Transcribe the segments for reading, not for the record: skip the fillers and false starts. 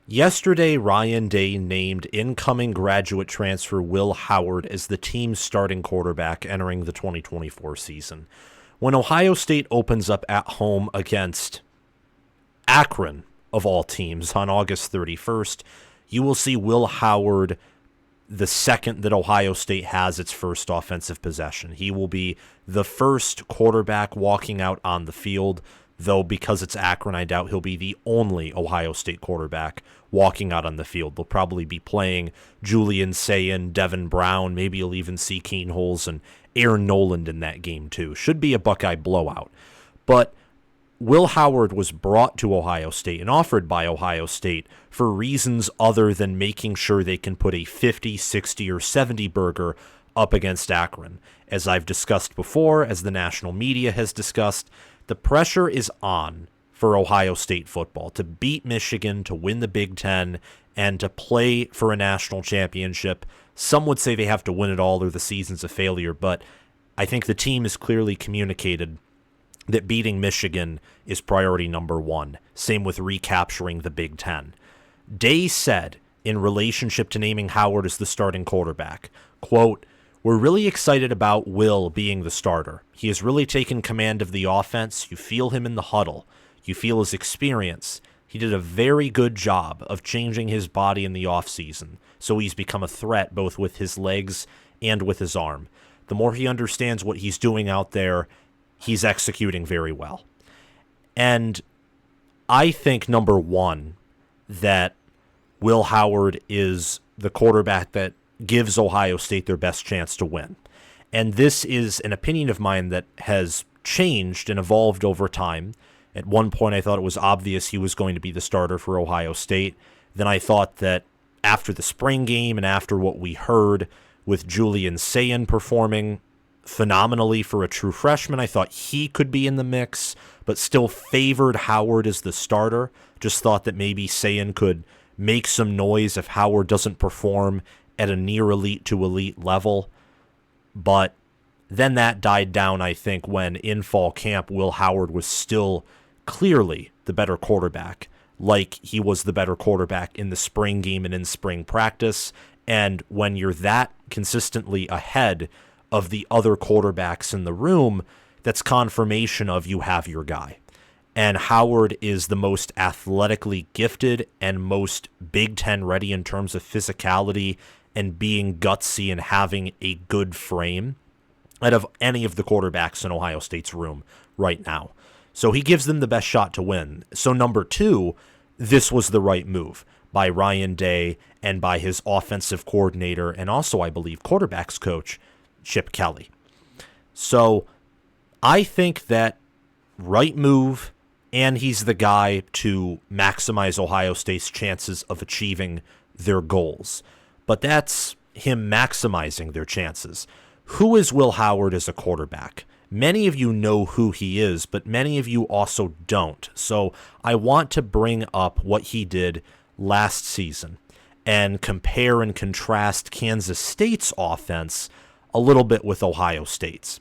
Yesterday, Ryan Day named incoming graduate transfer Will Howard as the team's starting quarterback entering the 2024 season. When Ohio State opens up at home against Akron, of all teams, on August 31st, you will see Will Howard the second that Ohio State has its first offensive possession. He will be the first quarterback walking out on the field, though because it's Akron, I doubt he'll be the only Ohio State quarterback walking out on the field. They'll probably be playing Julian Sayin, Devin Brown, maybe you'll even see Keen Holes and Aaron Noland in that game too. Should be a Buckeye blowout. But Will Howard was brought to Ohio State and offered by Ohio State for reasons other than making sure they can put a 50, 60, or 70 burger up against Akron. As I've discussed before, as the national media has discussed, the pressure is on for Ohio State football to beat Michigan, to win the Big Ten, and to play for a national championship. Some would say they have to win it all or the season's a failure, but I think the team has clearly communicated that beating Michigan is priority number one. Same with recapturing the Big Ten. Day said, in relationship to naming Howard as the starting quarterback, quote, "We're really excited about Will being the starter. He has really taken command of the offense. You feel him in the huddle. You feel his experience. He did a very good job of changing his body in the offseason, so he's become a threat both with his legs and with his arm. The more he understands what he's doing out there, he's executing very well." And I think, number one, that Will Howard is the quarterback that gives Ohio State their best chance to win. And this is an opinion of mine that has changed and evolved over time. At one point, I thought it was obvious he was going to be the starter for Ohio State. Then I thought that after the spring game and after what we heard with Julian Sayin performing phenomenally for a true freshman, I thought he could be in the mix, but still favored Howard as the starter. Just thought that maybe Sayin could make some noise if Howard doesn't perform at a near elite to elite level. But then that died down, I think, when in fall camp, Will Howard was still clearly the better quarterback, like he was the better quarterback in the spring game and in spring practice. And when you're that consistently ahead of the other quarterbacks in the room, that's confirmation of you have your guy. And Howard is the most athletically gifted and most Big Ten ready in terms of physicality and being gutsy and having a good frame out of any of the quarterbacks in Ohio State's room right now. So he gives them the best shot to win. So number two, this was the right move by Ryan Day and by his offensive coordinator and also, I believe, quarterbacks coach, Chip Kelly. So I think that right move, and he's the guy to maximize Ohio State's chances of achieving their goals. But that's him maximizing their chances. Who is Will Howard as a quarterback? Many of you know who he is, but many of you also don't. So I want to bring up what he did last season and compare and contrast Kansas State's offense a little bit with Ohio State's.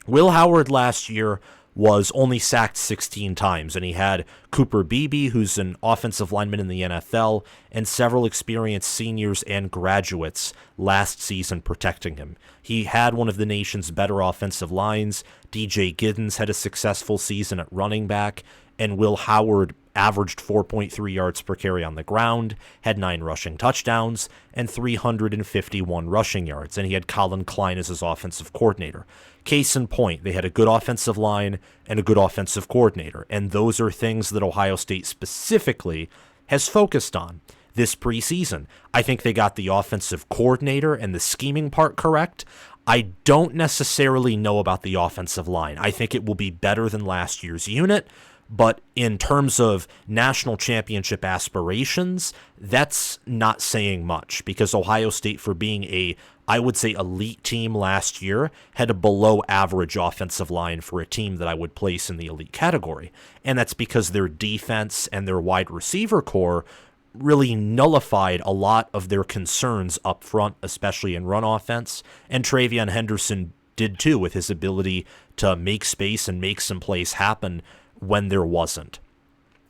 Will Howard last year was only sacked 16 times, and he had Cooper Beebe, who's an offensive lineman in the NFL, and several experienced seniors and graduates last season protecting him. He had one of the nation's better offensive lines. DJ Giddens had a successful season at running back, and Will Howard averaged 4.3 yards per carry on the ground, had 9 rushing touchdowns, and 351 rushing yards, and he had Colin Klein as his offensive coordinator. Case in point, they had a good offensive line and a good offensive coordinator, and those are things that Ohio State specifically has focused on this preseason. I think they got the offensive coordinator and the scheming part correct. I don't necessarily know about the offensive line. I think it will be better than last year's unit, but in terms of national championship aspirations, that's not saying much because Ohio State, for being a, I would say, elite team last year, had a below average offensive line for a team that I would place in the elite category. And that's because their defense and their wide receiver core really nullified a lot of their concerns up front, especially in run offense. And Travion Henderson did too, with his ability to make space and make some plays happen when there wasn't.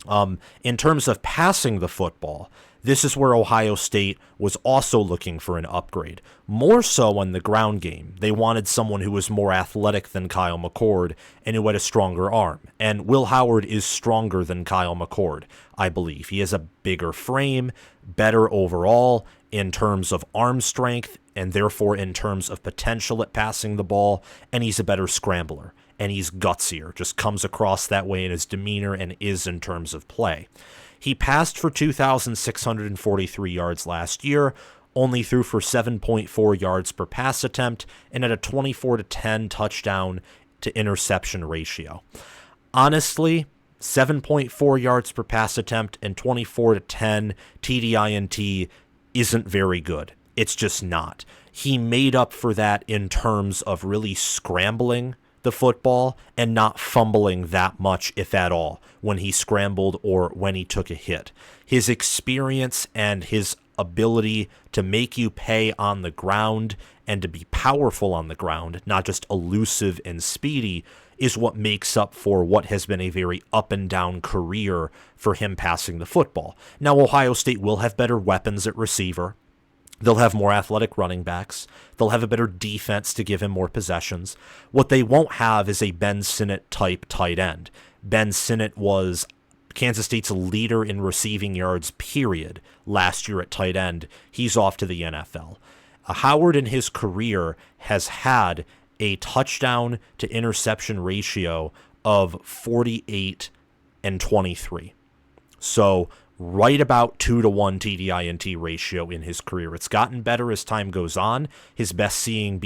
In terms of passing the football, this is where Ohio State was also looking for an upgrade. More so on the ground game. They wanted someone who was more athletic than Kyle McCord and who had a stronger arm. And Will Howard is stronger than Kyle McCord, I believe. He has a bigger frame, better overall in terms of arm strength, and therefore in terms of potential at passing the ball, and he's a better scrambler. And he's gutsier, just comes across that way in his demeanor and is in terms of play. He passed for 2,643 yards last year, only threw for 7.4 yards per pass attempt, and had a 24-10 touchdown to interception ratio. Honestly, 7.4 yards per pass attempt and 24-10 TDINT isn't very good. It's just not. He made up for that in terms of really scrambling the football and not fumbling that much, if at all, when he scrambled or when he took a hit. His experience and his ability to make you pay on the ground and to be powerful on the ground, not just elusive and speedy, is what makes up for what has been a very up and down career for him passing the football. Now, Ohio State will have better weapons at receiver. They'll have more athletic running backs. They'll have a better defense to give him more possessions. What they won't have is a Ben Sinnott type tight end. Ben Sinnott was Kansas State's leader in receiving yards, period, last year at tight end. He's off to the NFL. Howard in his career has had a touchdown to interception ratio of 48 and 23. So right about 2-to-1 TDINT ratio in his career. It's gotten better as time goes on. His best season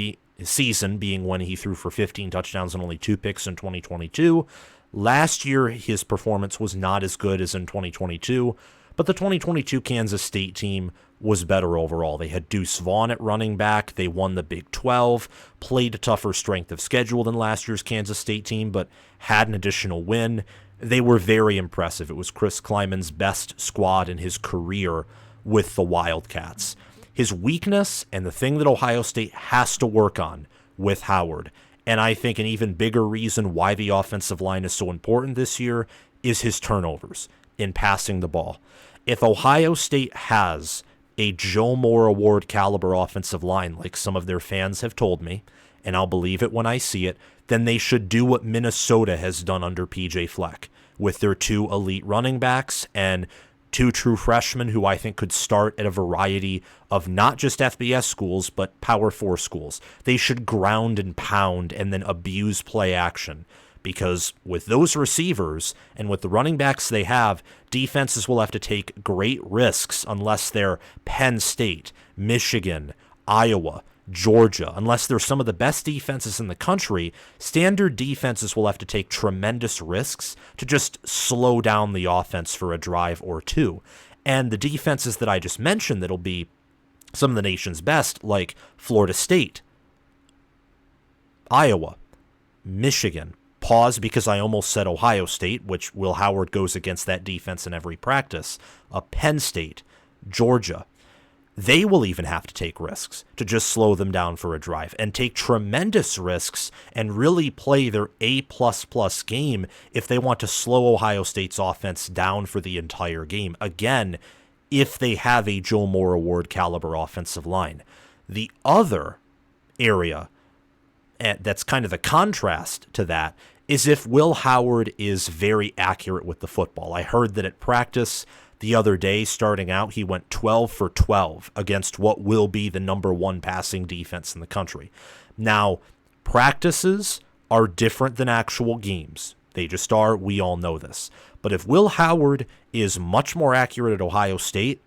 being when he threw for 15 touchdowns and only 2 picks in 2022. Last year, his performance was not as good as in 2022, but the 2022 Kansas State team was better overall. They had Deuce Vaughn at running back. They won the Big 12, played a tougher strength of schedule than last year's Kansas State team, but had an additional win. They were very impressive. It was Chris Kleiman's best squad in his career with the Wildcats. His weakness and the thing that Ohio State has to work on with Howard, and I think an even bigger reason why the offensive line is so important this year, is his turnovers in passing the ball. If Ohio State has a Joe Moore Award caliber offensive line, like some of their fans have told me, and I'll believe it when I see it, then they should do what Minnesota has done under P.J. Fleck, with their 2 elite running backs and 2 true freshmen who I think could start at a variety of not just FBS schools, but Power 4 schools. They should ground and pound and then abuse play action, because with those receivers and with the running backs they have, defenses will have to take great risks unless they're Penn State, Michigan, Iowa, Georgia. Unless they're some of the best defenses in the country, standard defenses will have to take tremendous risks to just slow down the offense for a drive or two. And the defenses that I just mentioned that'll be some of the nation's best, like Florida State, Iowa, Michigan, pause because I almost said Ohio State, which Will Howard goes against that defense in every practice, Penn State, Georgia. They will even have to take risks to just slow them down for a drive and take tremendous risks and really play their A++ game if they want to slow Ohio State's offense down for the entire game. Again, if they have a Joe Moore Award caliber offensive line. The other area that's kind of the contrast to that is if Will Howard is very accurate with the football. I heard that at practice the other day, starting out, he went 12 for 12 against what will be the number 1 passing defense in the country. Now, practices are different than actual games. They just are. We all know this. But if Will Howard is much more accurate at Ohio State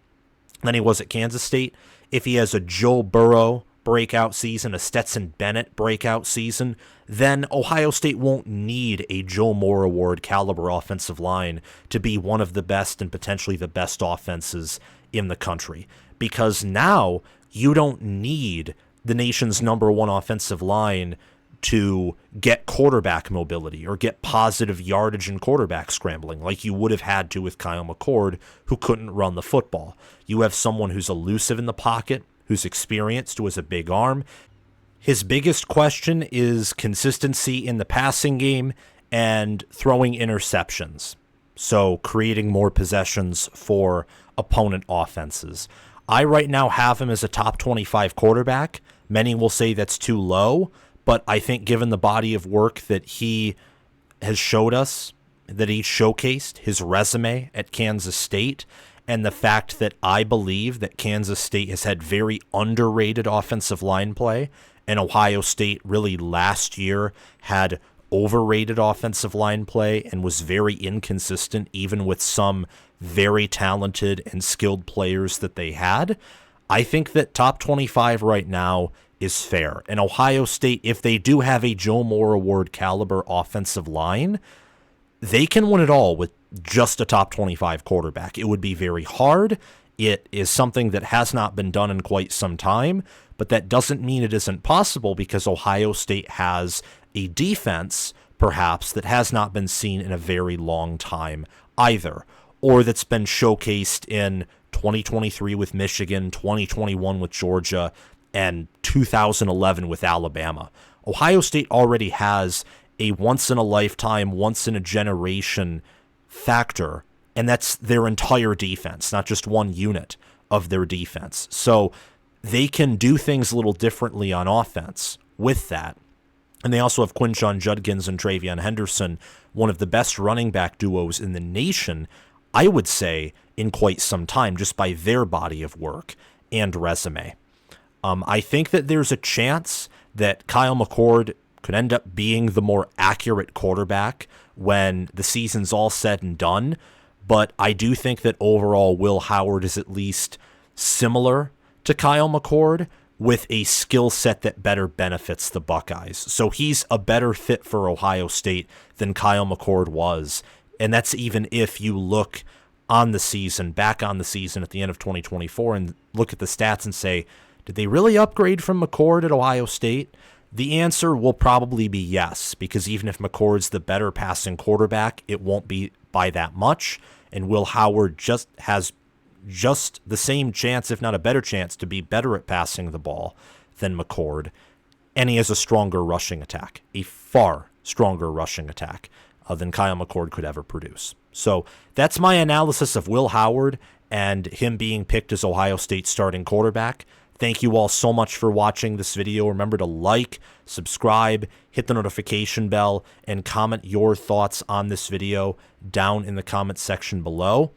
than he was at Kansas State, if he has a Joe Burrow breakout season, a Stetson Bennett breakout season, then Ohio State won't need a Joe Moore Award caliber offensive line to be one of the best and potentially the best offenses in the country. Because now you don't need the nation's number 1 offensive line to get quarterback mobility or get positive yardage in quarterback scrambling like you would have had to with Kyle McCord, who couldn't run the football. You have someone who's elusive in the pocket, who's experienced, who has a big arm. His biggest question is consistency in the passing game and throwing interceptions. so creating more possessions for opponent offenses. I right now have him as a top 25 quarterback. Many will say that's too low, but I think given the body of work that he has showed us, that he showcased, his resume at Kansas State, and the fact that I believe that Kansas State has had very underrated offensive line play, and Ohio State really last year had overrated offensive line play and was very inconsistent, even with some very talented and skilled players that they had. I think that top 25 right now is fair. And Ohio State, if they do have a Joe Moore Award caliber offensive line, they can win it all with just a top 25 quarterback. It would be very hard. It is something that has not been done in quite some time, but that doesn't mean it isn't possible, because Ohio State has a defense, perhaps, that has not been seen in a very long time either, or that's been showcased in 2023 with Michigan, 2021 with Georgia, and 2011 with Alabama. Ohio State already has a once-in-a-lifetime, once-in-a-generation factor, and that's their entire defense, not just one unit of their defense. So they can do things a little differently on offense with that. And they also have Quinshon Judkins and Travion Henderson, one of the best running back duos in the nation, I would say, in quite some time, just by their body of work and resume. I think that there's a chance that Kyle McCord could end up being the more accurate quarterback when the season's all said and done, but I do think that overall Will Howard is at least similar to Kyle McCord, with a skill set that better benefits the Buckeyes. So he's a better fit for Ohio State than Kyle McCord was. And that's even if you look on the season, back on the season at the end of 2024, and look at the stats and say, did they really upgrade from McCord at Ohio State? The answer will probably be yes, because even if McCord's the better passing quarterback, it won't be by that much. And Will Howard just has just the same chance, if not a better chance, to be better at passing the ball than McCord. And he has a stronger rushing attack, a far stronger rushing attack than Kyle McCord could ever produce. So that's my analysis of Will Howard and him being picked as Ohio State's starting quarterback. Thank you all so much for watching this video. Remember to like, subscribe, hit the notification bell, and comment your thoughts on this video down in the comment section below.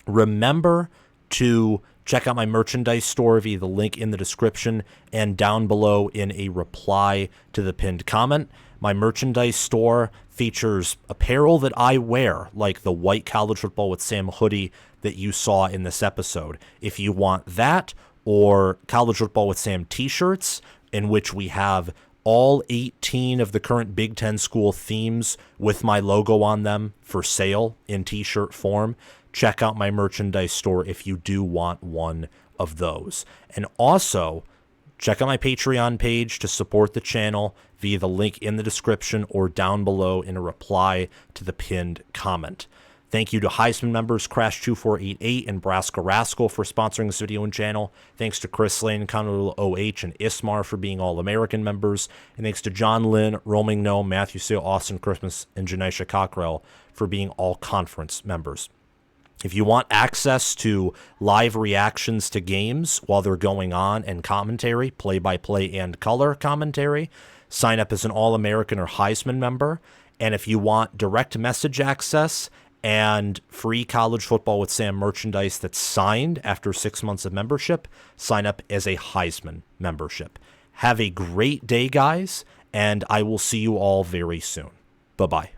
Remember to check out my merchandise store via the link in the description and down below in a reply to the pinned comment. My merchandise store features apparel that I wear, like the white College Football with Sam hoodie that you saw in this episode. If you want that, or College Football with Sam t-shirts, in which we have all 18 of the current Big Ten school themes with my logo on them for sale in t-shirt form, check out my merchandise store if you do want one of those. And also, check out my Patreon page to support the channel via the link in the description or down below in a reply to the pinned comment. Thank you to Heisman members Crash2488 and Braska Rascal for sponsoring this video and channel. Thanks to Chris Lane, Conor OH, and Ismar for being All-American members. And thanks to John Lynn, Roaming Gnome, Matthew Sale, Austin Christmas, and Janisha Cockrell for being All-Conference members. If you want access to live reactions to games while they're going on and commentary, play-by-play and color commentary, sign up as an All-American or Heisman member. And if you want direct message access and free College Football with Sam merchandise that's signed after 6 months of membership, sign up as a Heisman membership. Have a great day, guys, and I will see you all very soon. Bye-bye.